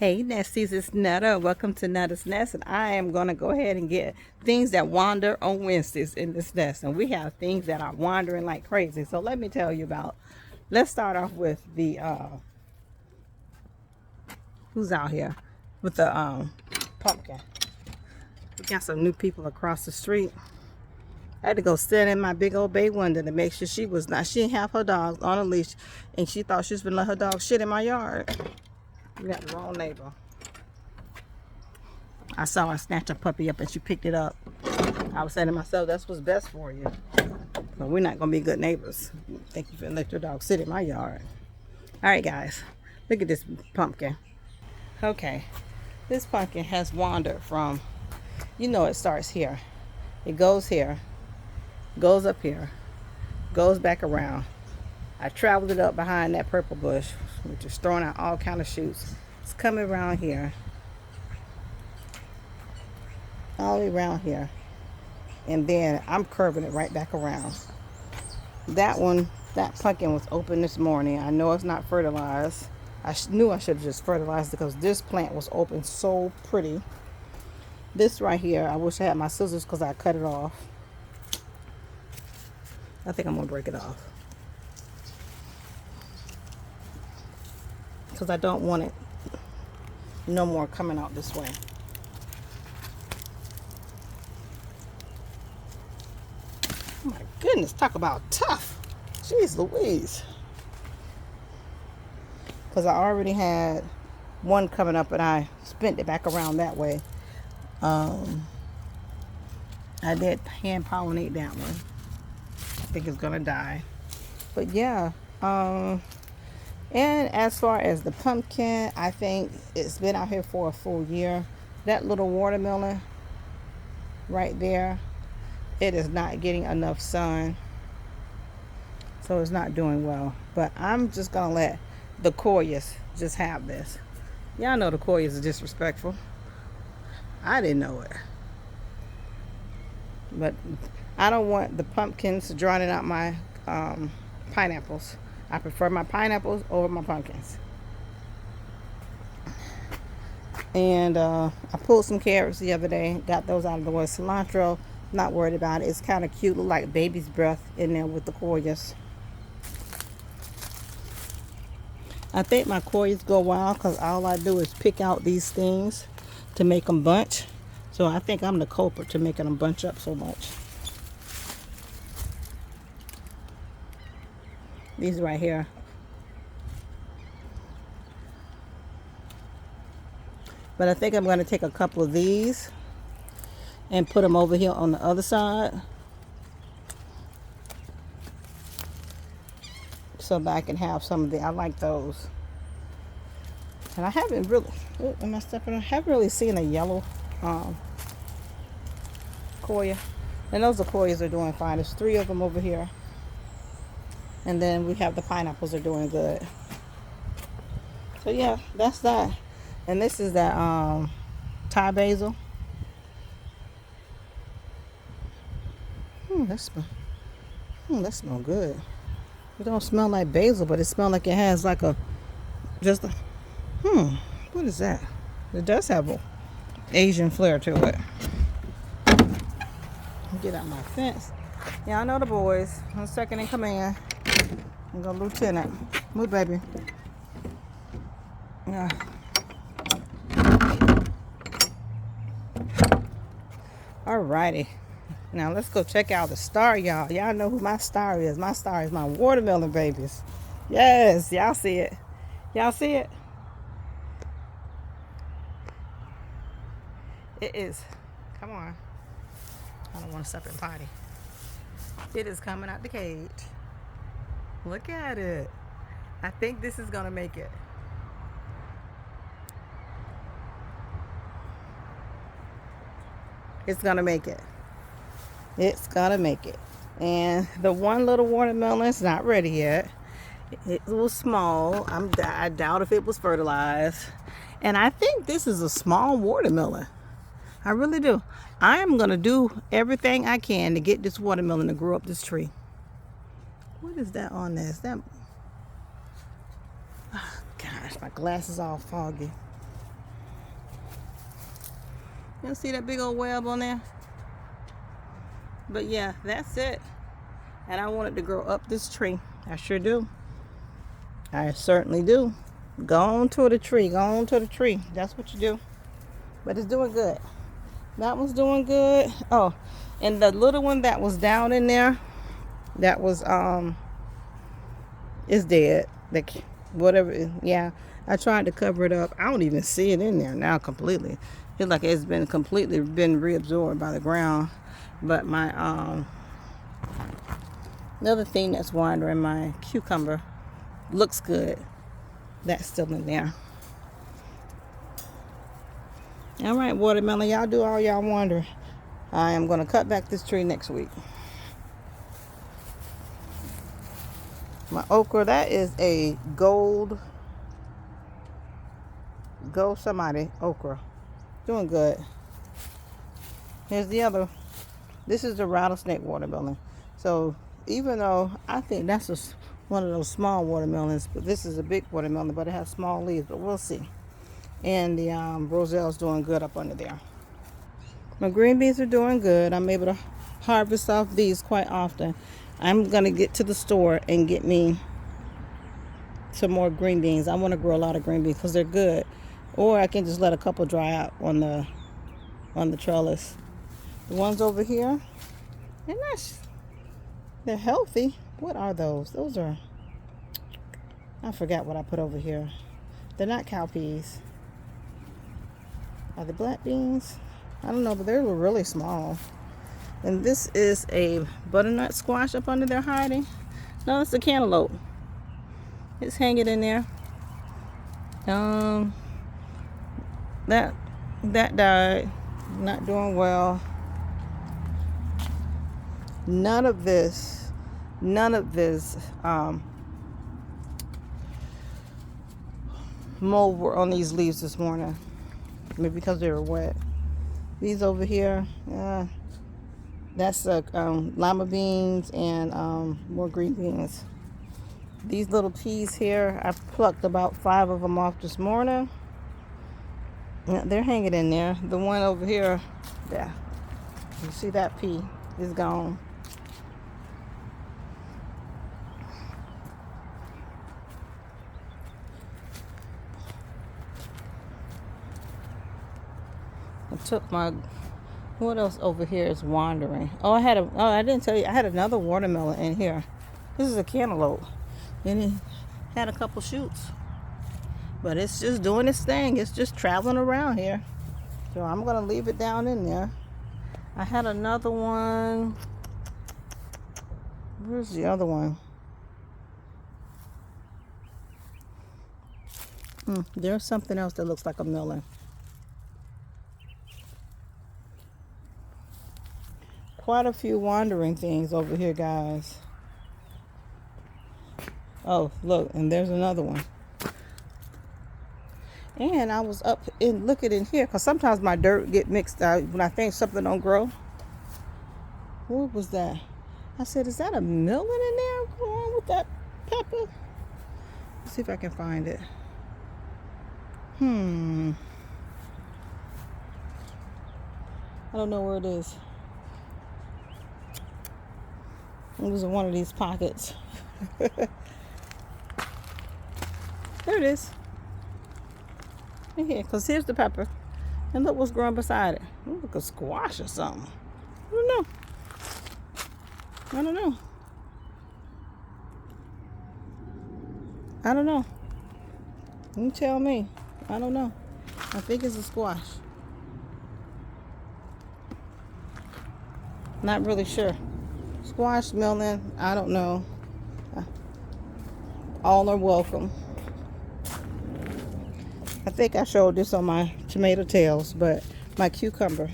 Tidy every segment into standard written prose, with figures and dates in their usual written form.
Hey Nesties, it's Netta. Welcome to Netta's Nest, and I am going to go ahead and get things that wander on Wednesdays in this nest. And we have things that are wandering like crazy. So let me tell you about, let's start off with the, who's out here? With the pumpkin. We got some new people across the street. I had to go stand in my big old bay window to make sure she didn't have her dogs on a leash, and she thought she was going to let her dog shit in my yard. We got the wrong neighbor. I saw her snatch a puppy up and she picked it up. I was saying to myself, that's what's best for you. But we're not going to be good neighbors. Thank you for letting your dog sit in my yard. All right, guys. Look at this pumpkin. Okay. This pumpkin has wandered from, it starts here. It goes here, goes up here, goes back around. I traveled it up behind that purple bush, which is throwing out all kind of shoots. It's coming around here. All the way around here, and then I'm curving it right back around. That pumpkin was open this morning. I know it's not fertilized. I knew I should have just fertilized it because this plant was open so pretty. This right here, I wish I had my scissors because I cut it off. I think I'm gonna break it off because I don't want it no more coming out this way. Oh my goodness, talk about tough. Jeez Louise. Because I already had one coming up and I spent it back around that way. I did hand pollinate that one. I think it's gonna die. But yeah, and as far as the pumpkin, I think it's been out here for a full year. That little watermelon right there, it is not getting enough sun, so it's not doing well. But I'm just gonna let the Koyas just have this. Y'all know the Koyas are disrespectful. I didn't know it, but I don't want the pumpkins drowning out my pineapples. I prefer my pineapples over my pumpkins. And I pulled some carrots the other day, got those out of the way. Cilantro, not worried about it. It's kind of cute, look like baby's breath in there with the Koyas. I think my Koyas go wild because all I do is pick out these things to make them bunch. So I think I'm the culprit to making them bunch up so much. These right here. But I think I'm going to take a couple of these and put them over here on the other side so that I can have some of the, I like those. And I haven't really, am I stepping on? I haven't really seen a yellow Koya. And those Koyas are doing fine. There's 3 of them over here. And then we have the pineapples are doing good. So yeah, that's that. And this is that Thai basil. That smells good. It don't smell like basil, but it smells like it has like a, just a, what is that? It does have an Asian flair to it. Get out my fence. Yeah, I know the boys. I'm second in command. I'm the lieutenant. Move, baby. Yeah. Alrighty. Now let's go check out the star, y'all. Y'all know who my star is. My star is my watermelon babies. Yes, y'all see it. Y'all see it? It is. Come on. I don't want to step and potty. It is coming out the cage. Look at it. I think this is going to make it. It's going to make it. It's going to make it. And the one little watermelon is not ready yet. It was small. I doubt if it was fertilized. And I think this is a small watermelon. I really do. I am going to do everything I can to get this watermelon to grow up this tree. What is that on there? Is that... Oh, gosh, my glasses all foggy. You see that big old web on there? But yeah, that's it. And I want it to grow up this tree. I sure do. I certainly do. Go on to the tree. Go on to the tree. That's what you do. But it's doing good. That one's doing good. Oh, and the little one that was down in there, that was is dead. Like whatever. Yeah, I tried to cover it up. I don't even see it in there now completely. It's like it's been completely reabsorbed by the ground. But my another thing that's wandering, my cucumber, looks good. That's still in there. All right, watermelon, y'all do all y'all wonder. I am going to cut back this tree next week. My okra, that is a gold somebody okra. Doing good. Here's the other. This is the rattlesnake watermelon. So even though I think that's one of those small watermelons, but this is a big watermelon, but it has small leaves, but we'll see. And the roselle's doing good up under there. My green beans are doing good. I'm able to harvest off these quite often. I'm going to get to the store and get me some more green beans. I want to grow a lot of green beans because they're good. Or I can just let a couple dry out on the trellis. The ones over here, they're healthy. What are those? Those are, I forgot what I put over here. They're not cowpeas. Are they black beans? I don't know, but they're really small. And this is a butternut squash up under there hiding. No, it's a cantaloupe. It's hanging in there. That died. Not doing well. None of this mold were on these leaves this morning. Maybe because they were wet. These over here, that's lima beans and more green beans. These little peas here, I plucked about 5 of them off this morning. Yeah, they're hanging in there. The one over here, yeah, you see that pea is gone. I took my, what else over here is wandering? Oh, I didn't tell you, I had another watermelon in here. This is a cantaloupe. And it had a couple shoots. But it's just doing its thing. It's just traveling around here. So I'm going to leave it down in there. I had another one. Where's the other one? There's something else that looks like a melon. Quite a few wandering things over here, guys. Oh, look, and there's another one. And I was up and looking in here because sometimes my dirt get mixed out when I think something don't grow. What was that? I said, is that a melon in there growing with that pepper? Let's see if I can find it. I don't know where it is. It was in one of these pockets. There it is. In here, because here's the pepper. And look what's growing beside it. Look like a squash or something. I don't know. You tell me. I don't know. I think it's a squash. Not really sure. Squash, melon, I don't know. All are welcome. I think I showed this on my tomato tails, but my cucumber,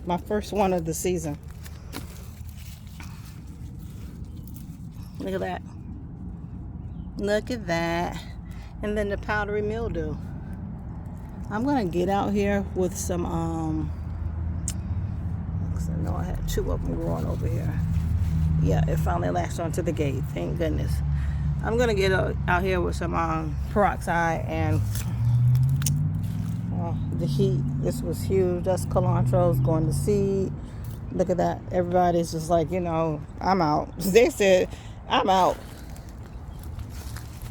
my first one of the season. Look at that. Look at that. And then the powdery mildew. I'm gonna get out here with some I know I had 2 of them growing over here. Yeah, it finally latched onto the gate. Thank goodness. I'm gonna get out here with some peroxide and the heat. This was huge. That's cilantro's going to seed. Look at that. Everybody's just like, I'm out. They said, I'm out.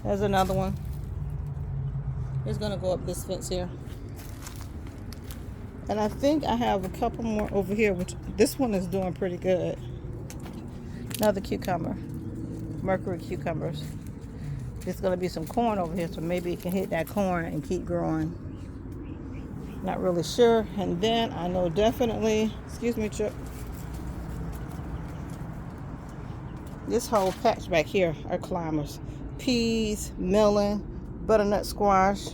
There's another one. It's going to go up this fence here. And I think I have a couple more over here, which this one is doing pretty good. Another cucumber. Mercury cucumbers. There's going to be some corn over here, so maybe it can hit that corn and keep growing. Not really sure. And then I know definitely, excuse me, Chip. This whole patch back here are climbers. Peas, melon, butternut squash.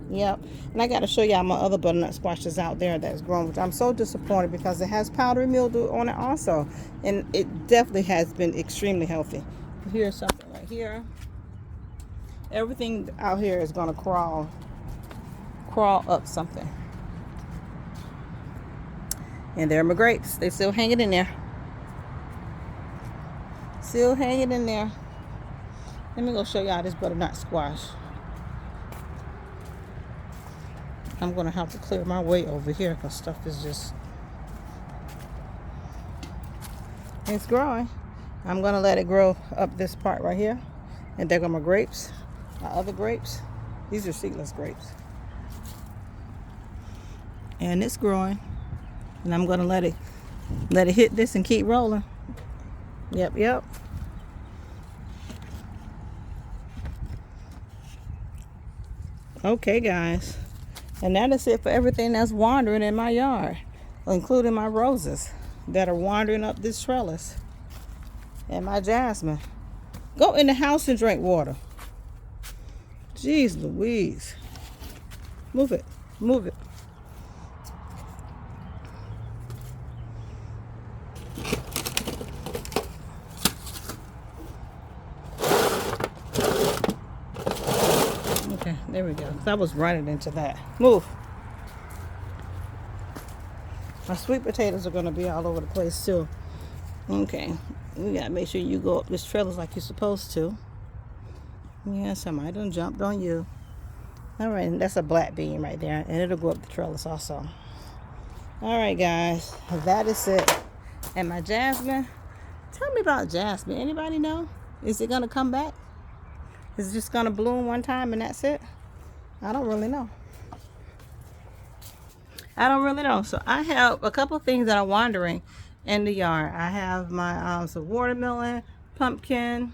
Yep. And I got to show y'all my other butternut squashes out there that's grown, which I'm so disappointed because it has powdery mildew on it also. And it definitely has been extremely healthy. Here's something right here. Everything out here is going to crawl up something. And there are my grapes. They're still hanging in there. Still hanging in there. Let me go show y'all this butternut squash. I'm going to have to clear my way over here because stuff is just... It's growing. I'm going to let it grow up this part right here. And there go my grapes. My other grapes. These are seedless grapes. And it's growing. And I'm going to let it hit this and keep rolling. Yep. Okay, guys. And that is it for everything that's wandering in my yard, including my roses that are wandering up this trellis. And my jasmine. Go in the house and drink water. Jeez Louise. Move it. Okay, there we go. 'Cause I was running into that. Move. My sweet potatoes are going to be all over the place too. Okay. We got to make sure you go up this trellis like you're supposed to. Yeah, somebody done jumped on you. All right, and that's a black bean right there. And it'll go up the trellis also. All right, guys. That is it. And my jasmine. Tell me about jasmine. Anybody know? Is it going to come back? Is it just going to bloom one time and that's it? I don't really know. So I have a couple of things that are wandering in the yard. I have my some watermelon, pumpkin,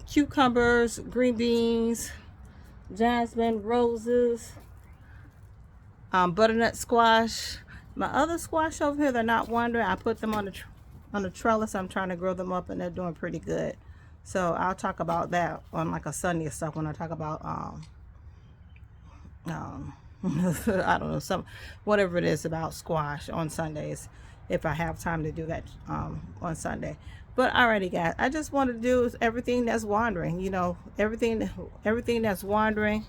cucumbers, green beans, jasmine, roses, butternut squash. My other squash over here, they're not wandering. I put them on the trellis. I'm trying to grow them up and they're doing pretty good. So I'll talk about that on like a Sunday or stuff when I talk about I don't know, whatever it is about squash on Sundays, if I have time to do that on Sunday. But alrighty, guys, I just want to do everything that's wandering, everything that's wandering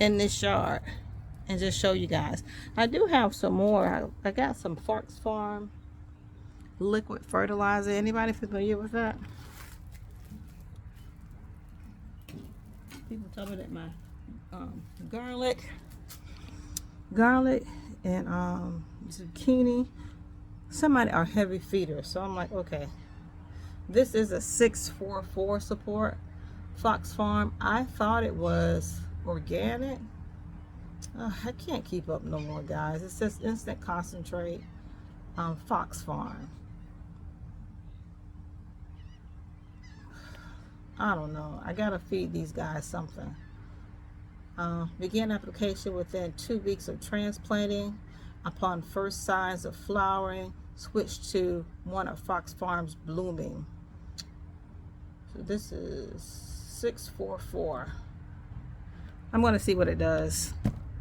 in this yard, and just show you guys. I do have some more. I got some Fox Farm liquid fertilizer. Anybody familiar with that? People tell me that my garlic and zucchini, somebody are heavy feeders. So I'm like, okay, this is a 644 support, Fox Farm. I thought it was organic. I can't keep up no more, guys. It says instant concentrate, Fox Farm. I don't know. I gotta feed these guys something. Begin application within 2 weeks of transplanting. Upon first signs of flowering, switch to one of Fox Farm's blooming. So this is 644. I'm going to see what it does.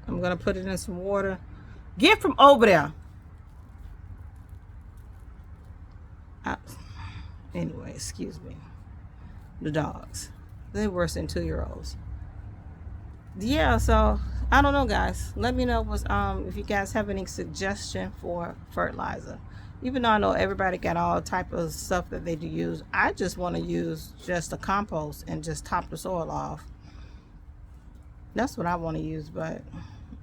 I'm going to put it in some water. Get from over there. Anyway, excuse me. The dogs. They're worse than 2-year-olds. Yeah, so I don't know, guys. Let me know if you guys have any suggestion for fertilizer. Even though I know everybody got all type of stuff that they do use, I just want to use just a compost and just top the soil off. That's what I want to use, but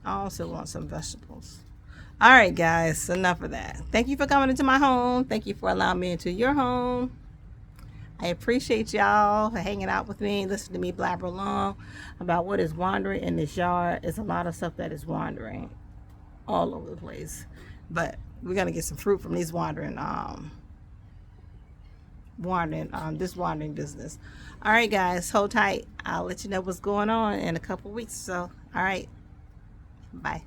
I also want some vegetables. All right, guys, enough of that. Thank you for coming into my home. Thank you for allowing me into your home. I appreciate y'all for hanging out with me, listening to me blabber along about what is wandering in this yard. It's a lot of stuff that is wandering all over the place, but we're gonna get some fruit from these wandering this wandering business. All right, guys, hold tight. I'll let you know what's going on in a couple weeks. So, all right, bye.